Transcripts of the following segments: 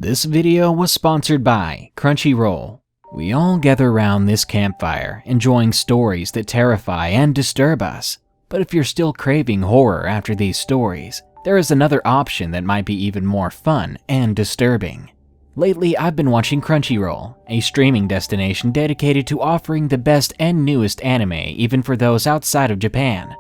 This video was sponsored by Crunchyroll. We all gather around this campfire, enjoying stories that terrify and disturb us. But if you're still craving horror after these stories, there is another option that might be even more fun and disturbing. Lately, I've been watching Crunchyroll, a streaming destination dedicated to offering the best and newest anime even for those outside of Japan.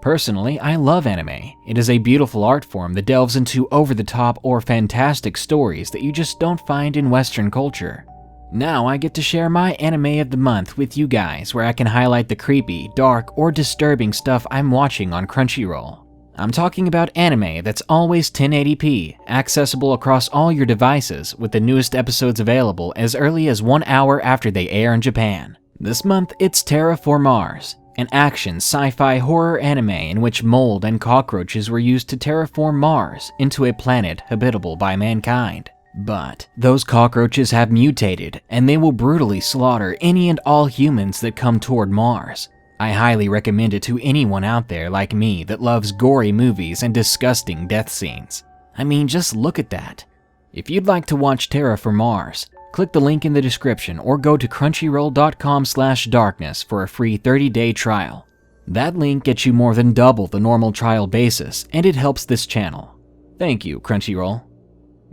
Personally, I love anime. It is a beautiful art form that delves into over-the-top or fantastic stories that you just don't find in Western culture. Now I get to share my anime of the month with you guys, where I can highlight the creepy, dark, or disturbing stuff I'm watching on Crunchyroll. I'm talking about anime that's always 1080p, accessible across all your devices, with the newest episodes available as early as 1 hour after they air in Japan. This month, it's Terra for Mars, an action sci-fi horror anime in which mold and cockroaches were used to terraform Mars into a planet habitable by mankind. But those cockroaches have mutated, and they will brutally slaughter any and all humans that come toward Mars. I highly recommend it to anyone out there like me that loves gory movies and disgusting death scenes. I mean, just look at that. If you'd like to watch Terra for Mars, click the link in the description or go to crunchyroll.com/darkness for a free 30-day trial. That link gets you more than double the normal trial basis, and it helps this channel. Thank you, Crunchyroll.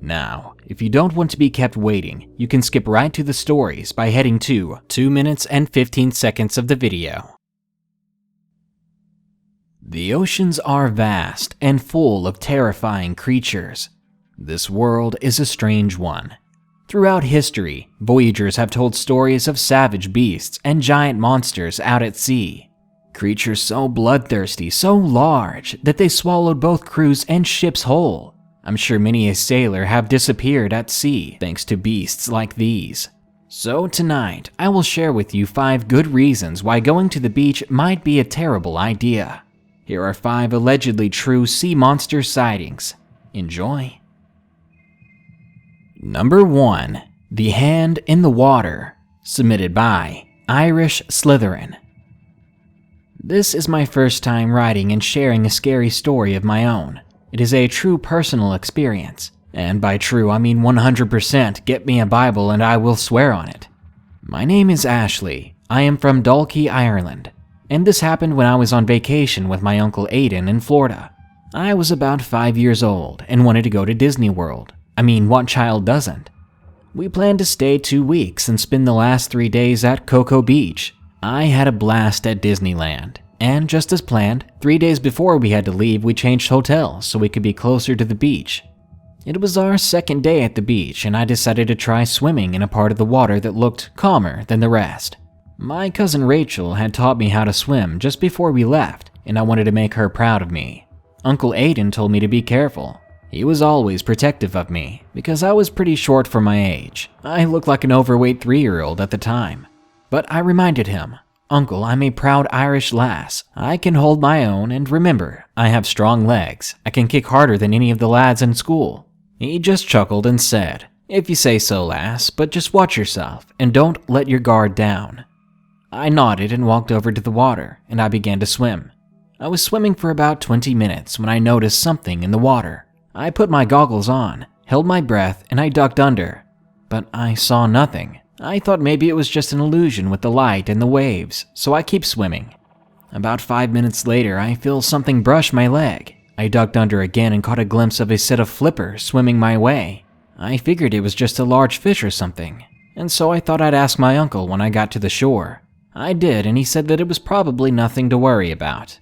Now, if you don't want to be kept waiting, you can skip right to the stories by heading to 2 minutes and 15 seconds of the video. The oceans are vast and full of terrifying creatures. This world is a strange one. Throughout history, voyagers have told stories of savage beasts and giant monsters out at sea. Creatures so bloodthirsty, so large, that they swallowed both crews and ships whole. I'm sure many a sailor have disappeared at sea thanks to beasts like these. So tonight, I will share with you 5 good reasons why going to the beach might be a terrible idea. Here are 5 allegedly true sea monster sightings. Enjoy. Number 1. The Hand in the Water, submitted by Irish Slytherin. This is my first time writing and sharing a scary story of my own. It is a true personal experience, and by true I mean 100% get me a Bible and I will swear on it. My name is Ashley. I am from Dalkey, Ireland, and this happened when I was on vacation with my uncle Aidan in Florida. I was about 5 years old and wanted to go to Disney World. I mean, what child doesn't? We planned to stay 2 weeks and spend the last 3 days at Cocoa Beach. I had a blast at Disneyland, and just as planned, 3 days before we had to leave, we changed hotels so we could be closer to the beach. It was our second day at the beach, and I decided to try swimming in a part of the water that looked calmer than the rest. My cousin Rachel had taught me how to swim just before we left, and I wanted to make her proud of me. Uncle Aidan told me to be careful. He was always protective of me, because I was pretty short for my age. I looked like an overweight 3-year-old at the time. But I reminded him, "Uncle, I'm a proud Irish lass. I can hold my own, and remember, I have strong legs. I can kick harder than any of the lads in school." He just chuckled and said, "If you say so, lass, but just watch yourself, and don't let your guard down." I nodded and walked over to the water, and I began to swim. I was swimming for about 20 minutes when I noticed something in the water. I put my goggles on, held my breath, and I ducked under. But I saw nothing. I thought maybe it was just an illusion with the light and the waves, so I keep swimming. About 5 minutes later, I feel something brush my leg. I ducked under again and caught a glimpse of a set of flippers swimming my way. I figured it was just a large fish or something, and so I thought I'd ask my uncle when I got to the shore. I did, and he said that it was probably nothing to worry about.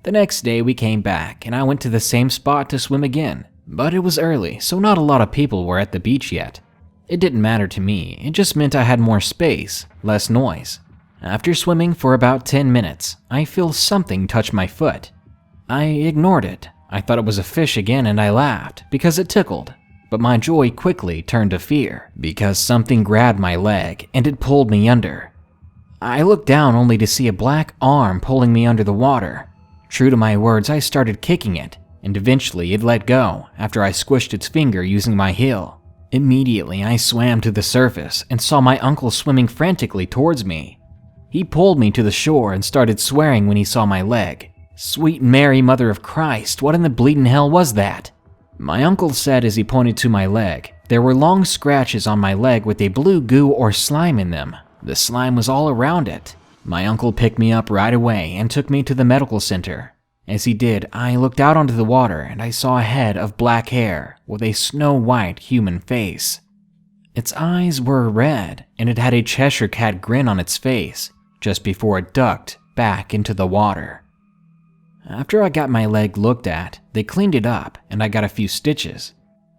The next day we came back, and I went to the same spot to swim again, but it was early, so not a lot of people were at the beach yet. It didn't matter to me, it just meant I had more space, less noise. After swimming for about 10 minutes, I feel something touch my foot. I ignored it. I thought it was a fish again and I laughed, because it tickled. But my joy quickly turned to fear, because something grabbed my leg and it pulled me under. I looked down only to see a black arm pulling me under the water. True to my words, I started kicking it, and eventually it let go after I squished its finger using my heel. Immediately, I swam to the surface and saw my uncle swimming frantically towards me. He pulled me to the shore and started swearing when he saw my leg. Sweet Mary, Mother of Christ, what in the bleeding hell was that? My uncle said as he pointed to my leg there were long scratches on my leg with a blue goo or slime in them. The slime was all around it. My uncle picked me up right away and took me to the medical center. As he did, I looked out onto the water and I saw a head of black hair with a snow-white human face. Its eyes were red, and it had a Cheshire Cat grin on its face just before it ducked back into the water. After I got my leg looked at, they cleaned it up and I got a few stitches.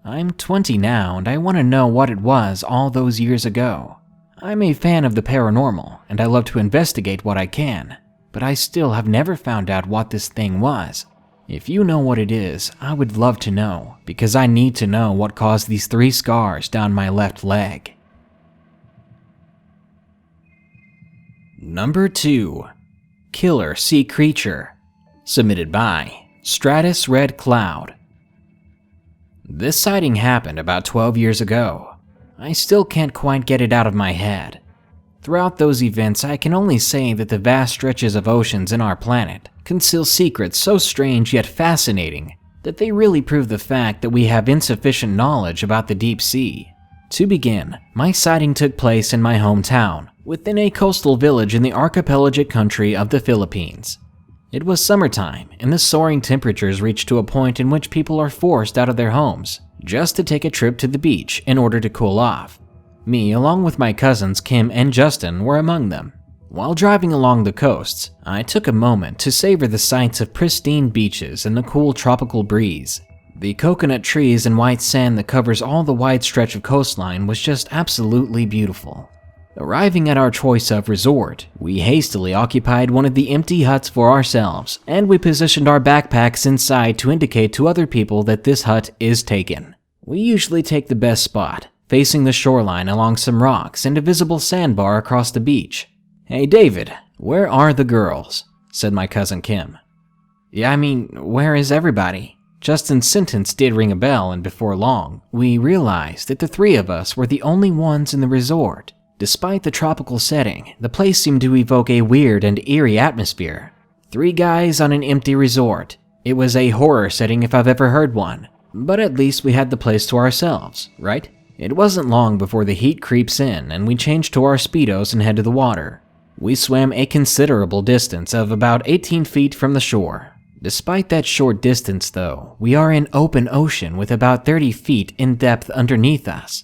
I'm 20 now and I want to know what it was all those years ago. I'm a fan of the paranormal and I love to investigate what I can, but I still have never found out what this thing was. If you know what it is, I would love to know, because I need to know what caused these 3 scars down my left leg. Number 2. Killer Sea Creature. Submitted by Stratus Red Cloud. This sighting happened about 12 years ago. I still can't quite get it out of my head. Throughout those events, I can only say that the vast stretches of oceans in our planet conceal secrets so strange yet fascinating that they really prove the fact that we have insufficient knowledge about the deep sea. To begin, my sighting took place in my hometown, within a coastal village in the archipelagic country of the Philippines. It was summertime, and the soaring temperatures reached to a point in which people are forced out of their homes just to take a trip to the beach in order to cool off. Me, along with my cousins Kim and Justin, were among them. While driving along the coasts, I took a moment to savor the sights of pristine beaches and the cool tropical breeze. The coconut trees and white sand that covers all the wide stretch of coastline was just absolutely beautiful. Arriving at our choice of resort, we hastily occupied one of the empty huts for ourselves, and we positioned our backpacks inside to indicate to other people that this hut is taken. We usually take the best spot, facing the shoreline along some rocks and a visible sandbar across the beach. "Hey David, where are the girls?" said my cousin Kim. "Yeah, I mean, where is everybody?" Justin's sentence did ring a bell, and before long, we realized that the 3 of us were the only ones in the resort. Despite the tropical setting, the place seemed to evoke a weird and eerie atmosphere. 3 guys on an empty resort. It was a horror setting if I've ever heard one, but at least we had the place to ourselves, right? It wasn't long before the heat creeps in and we changed to our Speedos and head to the water. We swam a considerable distance of about 18 feet from the shore. Despite that short distance though, we are in open ocean with about 30 feet in depth underneath us.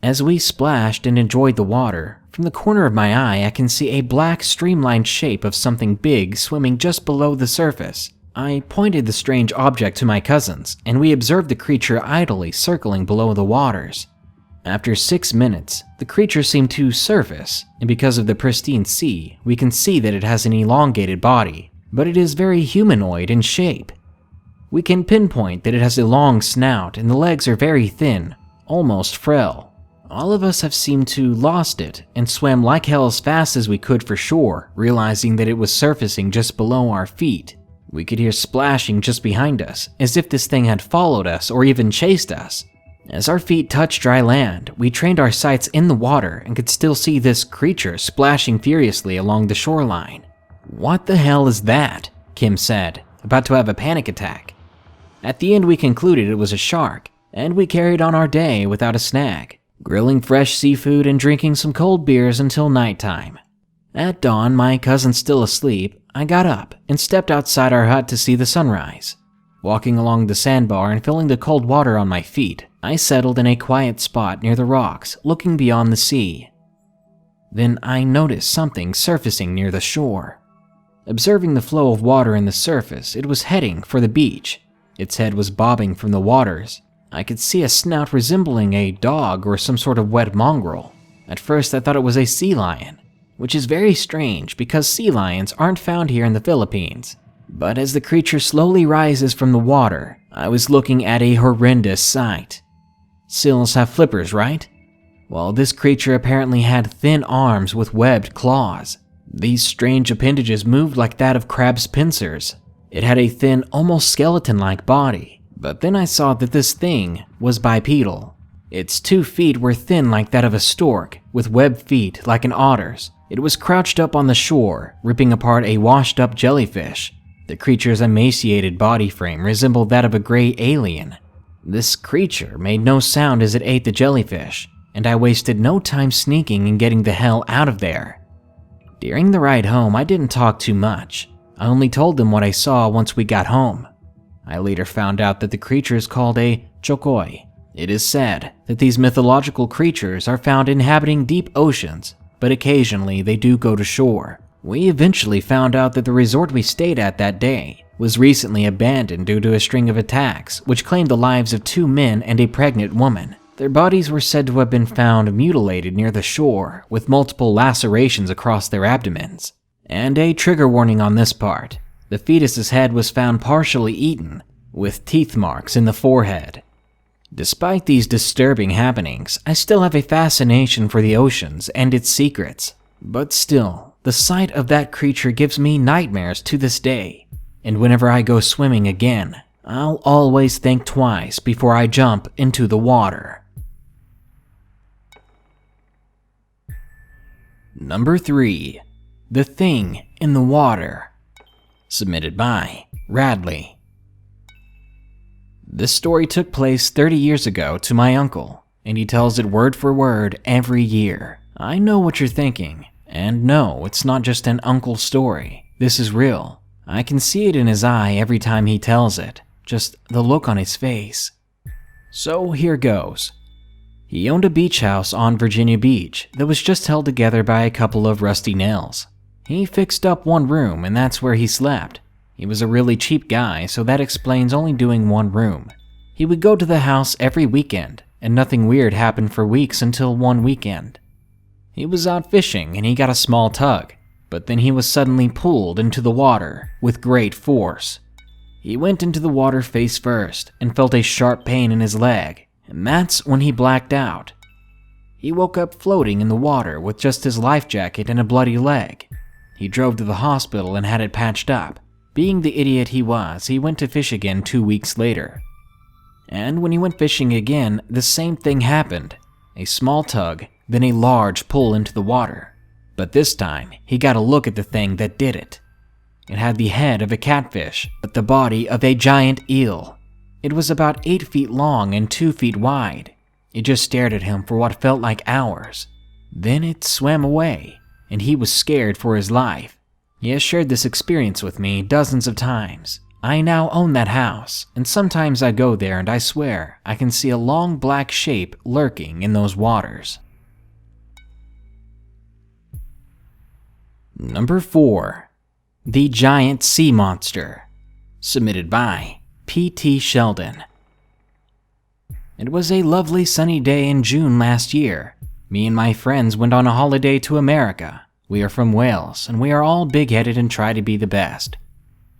As we splashed and enjoyed the water, from the corner of my eye I can see a black streamlined shape of something big swimming just below the surface. I pointed the strange object to my cousins, and we observed the creature idly circling below the waters. After 6 minutes, the creature seemed to surface, and because of the pristine sea, we can see that it has an elongated body, but it is very humanoid in shape. We can pinpoint that it has a long snout and the legs are very thin, almost frail. All of us have seemed to lost it and swam like hell as fast as we could for shore, realizing that it was surfacing just below our feet. We could hear splashing just behind us, as if this thing had followed us or even chased us. As our feet touched dry land, we trained our sights in the water and could still see this creature splashing furiously along the shoreline. "What the hell is that?" Kim said, about to have a panic attack. At the end we concluded it was a shark, and we carried on our day without a snag, grilling fresh seafood and drinking some cold beers until nighttime. At dawn, my cousin still asleep, I got up and stepped outside our hut to see the sunrise. Walking along the sandbar and feeling the cold water on my feet, I settled in a quiet spot near the rocks, looking beyond the sea. Then I noticed something surfacing near the shore. Observing the flow of water in the surface, it was heading for the beach. Its head was bobbing from the waters. I could see a snout resembling a dog or some sort of wet mongrel. At first I thought it was a sea lion, which is very strange because sea lions aren't found here in the Philippines. But as the creature slowly rises from the water, I was looking at a horrendous sight. Seals have flippers, right? Well, this creature apparently had thin arms with webbed claws. These strange appendages moved like that of crab's pincers. It had a thin, almost skeleton-like body, but then I saw that this thing was bipedal. Its 2 feet were thin like that of a stork, with webbed feet like an otter's. It was crouched up on the shore, ripping apart a washed-up jellyfish. The creature's emaciated body frame resembled that of a gray alien. This creature made no sound as it ate the jellyfish, and I wasted no time sneaking and getting the hell out of there. During the ride home, I didn't talk too much. I only told them what I saw once we got home. I later found out that the creature is called a chokoi. It is said that these mythological creatures are found inhabiting deep oceans, but occasionally they do go to shore. We eventually found out that the resort we stayed at that day was recently abandoned due to a string of attacks which claimed the lives of 2 men and a pregnant woman. Their bodies were said to have been found mutilated near the shore with multiple lacerations across their abdomens. And a trigger warning on this part. The fetus's head was found partially eaten, with teeth marks in the forehead. Despite these disturbing happenings, I still have a fascination for the oceans and its secrets. But still, the sight of that creature gives me nightmares to this day. And whenever I go swimming again, I'll always think twice before I jump into the water. Number 3. The Thing in the Water. Submitted by Radley. This story took place 30 years ago to my uncle, and he tells it word for word every year. I know what you're thinking, and no, it's not just an uncle story. This is real. I can see it in his eye every time he tells it, just the look on his face. So here goes. He owned a beach house on Virginia Beach that was just held together by a couple of rusty nails. He fixed up one room and that's where he slept. He was a really cheap guy, so that explains only doing one room. He would go to the house every weekend, and nothing weird happened for weeks until one weekend. He was out fishing and he got a small tug, but then he was suddenly pulled into the water with great force. He went into the water face first and felt a sharp pain in his leg, and that's when he blacked out. He woke up floating in the water with just his life jacket and a bloody leg. He drove to the hospital and had it patched up. Being the idiot he was, he went to fish again 2 weeks later. And when he went fishing again, the same thing happened. A small tug, then a large pull into the water. But this time, he got a look at the thing that did it. It had the head of a catfish, but the body of a giant eel. It was about 8 feet long and 2 feet wide. It just stared at him for what felt like hours. Then it swam away, and he was scared for his life. He has shared this experience with me dozens of times. I now own that house, and sometimes I go there and I swear I can see a long black shape lurking in those waters. Number 4. The Giant Sea Monster. Submitted by P.T. Sheldon. It was a lovely sunny day in June last year. Me and my friends went on a holiday to America. We are from Wales, and we are all big-headed and try to be the best.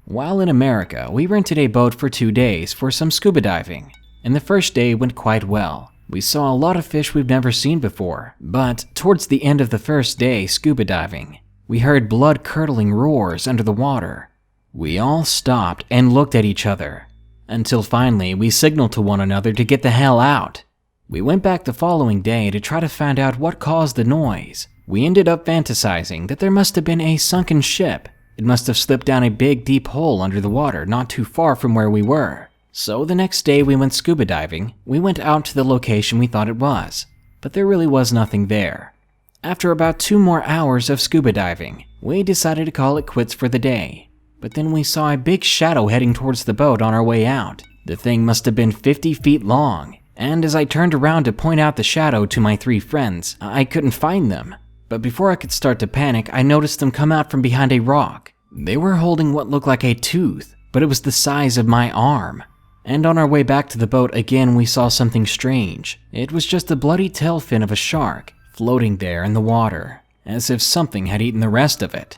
While in America, we rented a boat for 2 days for some scuba diving, and the first day went quite well. We saw a lot of fish we've never seen before, but towards the end of the first day scuba diving, we heard blood-curdling roars under the water. We all stopped and looked at each other, until finally we signaled to one another to get the hell out. We went back the following day to try to find out what caused the noise. We ended up fantasizing that there must have been a sunken ship. It must have slipped down a big deep hole under the water not too far from where we were. So the next day we went scuba diving. We went out to the location we thought it was, but there really was nothing there. After about 2 more hours of scuba diving, we decided to call it quits for the day. But then we saw a big shadow heading towards the boat on our way out. The thing must have been 50 feet long, and as I turned around to point out the shadow to my 3 friends, I couldn't find them. But before I could start to panic, I noticed them come out from behind a rock. They were holding what looked like a tooth, but it was the size of my arm. And on our way back to the boat again, we saw something strange. It was just the bloody tail fin of a shark, floating there in the water, as if something had eaten the rest of it.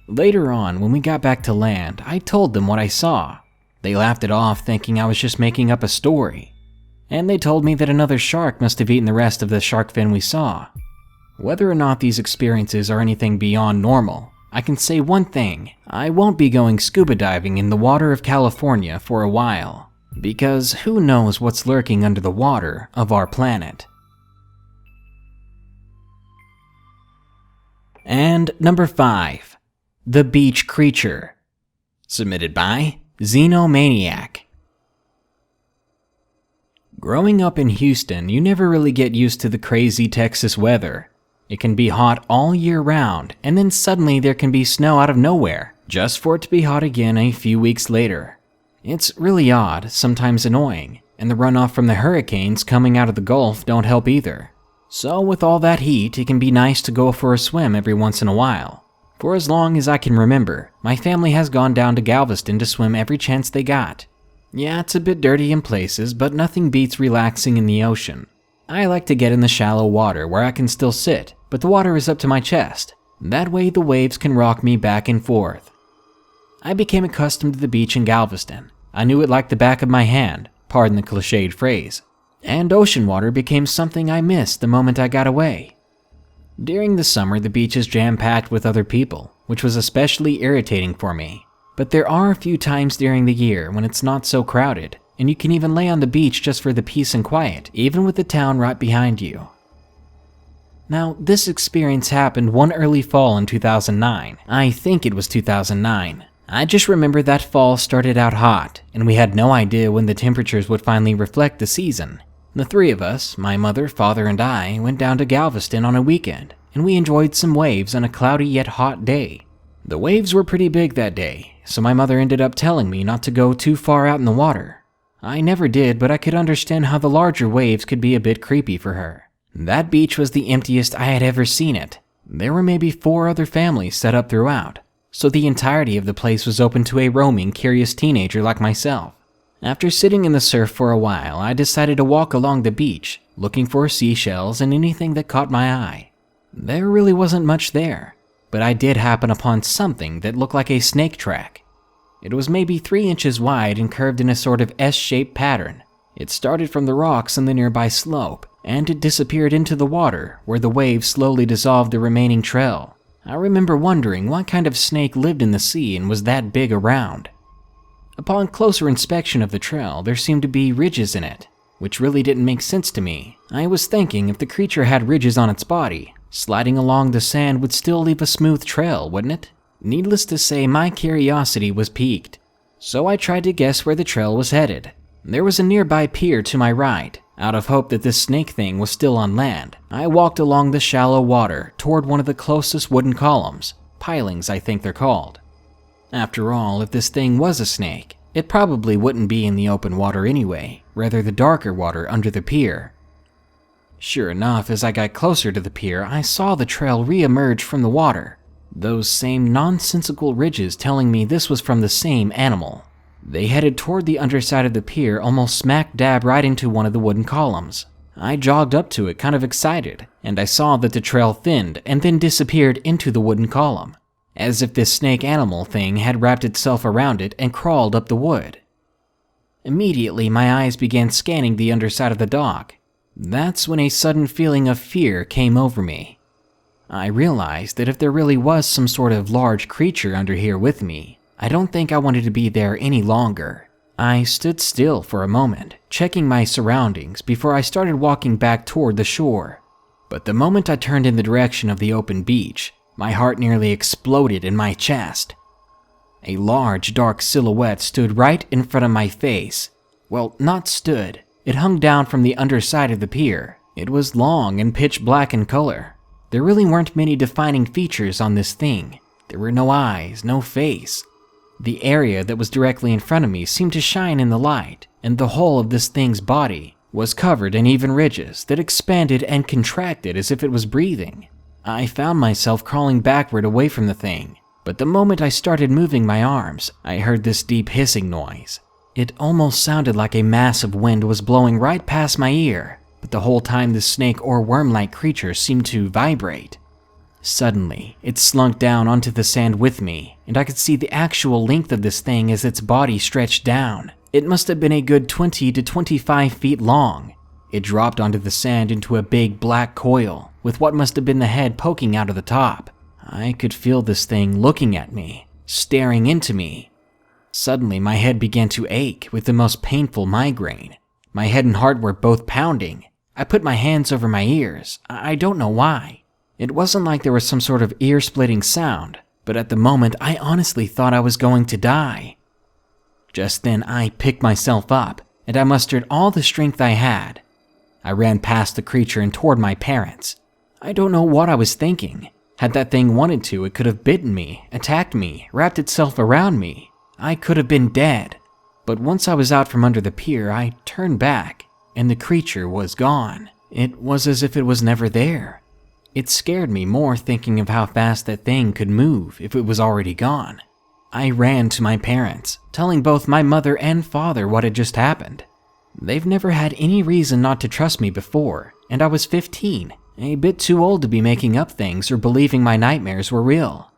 Later on, when we got back to land, I told them what I saw. They laughed it off, thinking I was just making up a story. And they told me that another shark must have eaten the rest of the shark fin we saw. Whether or not these experiences are anything beyond normal, I can say one thing: I won't be going scuba diving in the water of California for a while, because who knows what's lurking under the water of our planet. And number 5, the beach creature. Submitted by Xenomaniac. Growing up in Houston, you never really get used to the crazy Texas weather. It can be hot all year round, and then suddenly there can be snow out of nowhere, just for it to be hot again a few weeks later. It's really odd, sometimes annoying, and the runoff from the hurricanes coming out of the Gulf don't help either. So with all that heat, it can be nice to go for a swim every once in a while. For as long as I can remember, my family has gone down to Galveston to swim every chance they got. Yeah, it's a bit dirty in places, but nothing beats relaxing in the ocean. I like to get in the shallow water where I can still sit, but the water is up to my chest. That way the waves can rock me back and forth. I became accustomed to the beach in Galveston. I knew it like the back of my hand, pardon the cliched phrase. And ocean water became something I missed the moment I got away. During the summer, the beach is jam-packed with other people, which was especially irritating for me. But there are a few times during the year when it's not so crowded, and you can even lay on the beach just for the peace and quiet, even with the town right behind you. Now, this experience happened one early fall in 2009. I think it was 2009. I just remember that fall started out hot, and we had no idea when the temperatures would finally reflect the season. The three of us, my mother, father, and I, went down to Galveston on a weekend, and we enjoyed some waves on a cloudy yet hot day. The waves were pretty big that day, so my mother ended up telling me not to go too far out in the water. I never did, but I could understand how the larger waves could be a bit creepy for her. That beach was the emptiest I had ever seen it. There were maybe 4 other families set up throughout, so the entirety of the place was open to a roaming, curious teenager like myself. After sitting in the surf for a while, I decided to walk along the beach, looking for seashells and anything that caught my eye. There really wasn't much there, but I did happen upon something that looked like a snake track. It was maybe 3 inches wide and curved in a sort of S-shaped pattern. It started from the rocks on the nearby slope, and it disappeared into the water, where the waves slowly dissolved the remaining trail. I remember wondering what kind of snake lived in the sea and was that big around. Upon closer inspection of the trail, there seemed to be ridges in it, which really didn't make sense to me. I was thinking if the creature had ridges on its body, sliding along the sand would still leave a smooth trail, wouldn't it? Needless to say, my curiosity was piqued, so I tried to guess where the trail was headed. There was a nearby pier to my right. Out of hope that this snake thing was still on land, I walked along the shallow water toward one of the closest wooden columns, pilings I think they're called. After all, if this thing was a snake, it probably wouldn't be in the open water anyway, rather the darker water under the pier. Sure enough, as I got closer to the pier, I saw the trail re-emerge from the water, those same nonsensical ridges telling me this was from the same animal. They headed toward the underside of the pier, almost smack dab right into one of the wooden columns. I jogged up to it kind of excited, and I saw that the trail thinned and then disappeared into the wooden column, as if this snake animal thing had wrapped itself around it and crawled up the wood. Immediately, my eyes began scanning the underside of the dock. That's when a sudden feeling of fear came over me. I realized that if there really was some sort of large creature under here with me, I don't think I wanted to be there any longer. I stood still for a moment, checking my surroundings before I started walking back toward the shore. But the moment I turned in the direction of the open beach, my heart nearly exploded in my chest. A large, dark silhouette stood right in front of my face. Well, not stood. It hung down from the underside of the pier. It was long and pitch black in color. There really weren't many defining features on this thing. There were no eyes, no face. The area that was directly in front of me seemed to shine in the light, and the whole of this thing's body was covered in even ridges that expanded and contracted as if it was breathing. I found myself crawling backward away from the thing, but the moment I started moving my arms, I heard this deep hissing noise. It almost sounded like a massive wind was blowing right past my ear, but the whole time this snake or worm-like creature seemed to vibrate. Suddenly, it slunk down onto the sand with me, and I could see the actual length of this thing as its body stretched down. It must have been a good 20 to 25 feet long. It dropped onto the sand into a big black coil, with what must have been the head poking out of the top. I could feel this thing looking at me, staring into me. Suddenly, my head began to ache with the most painful migraine. My head and heart were both pounding. I put my hands over my ears. I don't know why. It wasn't like there was some sort of ear-splitting sound, but at the moment I honestly thought I was going to die. Just then I picked myself up, and I mustered all the strength I had. I ran past the creature and toward my parents. I don't know what I was thinking. Had that thing wanted to, it could have bitten me, attacked me, wrapped itself around me. I could have been dead. But once I was out from under the pier, I turned back, and the creature was gone. It was as if it was never there. It scared me more thinking of how fast that thing could move if it was already gone. I ran to my parents, telling both my mother and father what had just happened. They've never had any reason not to trust me before, and I was 15, a bit too old to be making up things or believing my nightmares were real.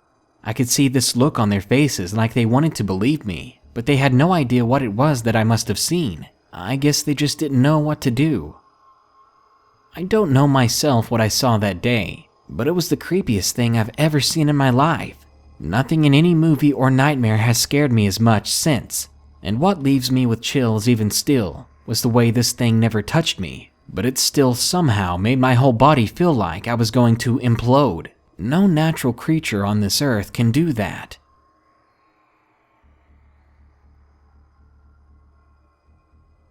I could see this look on their faces like they wanted to believe me, but they had no idea what it was that I must have seen. I guess they just didn't know what to do. I don't know myself what I saw that day, but it was the creepiest thing I've ever seen in my life. Nothing in any movie or nightmare has scared me as much since, and what leaves me with chills even still was the way this thing never touched me, but it still somehow made my whole body feel like I was going to implode. No natural creature on this earth can do that.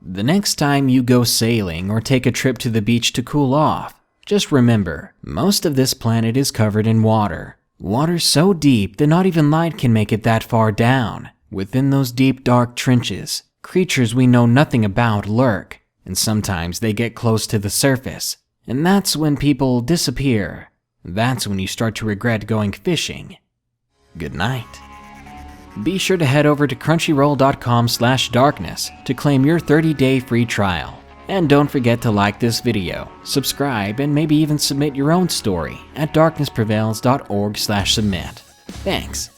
The next time you go sailing or take a trip to the beach to cool off, just remember, most of this planet is covered in water. Water so deep that not even light can make it that far down. Within those deep, dark trenches, creatures we know nothing about lurk, and sometimes they get close to the surface. And that's when people disappear. That's when you start to regret going fishing. Good night. Be sure to head over to crunchyroll.com/darkness to claim your 30-day free trial. And don't forget to like this video, subscribe, and maybe even submit your own story at darknessprevails.org/submit. Thanks.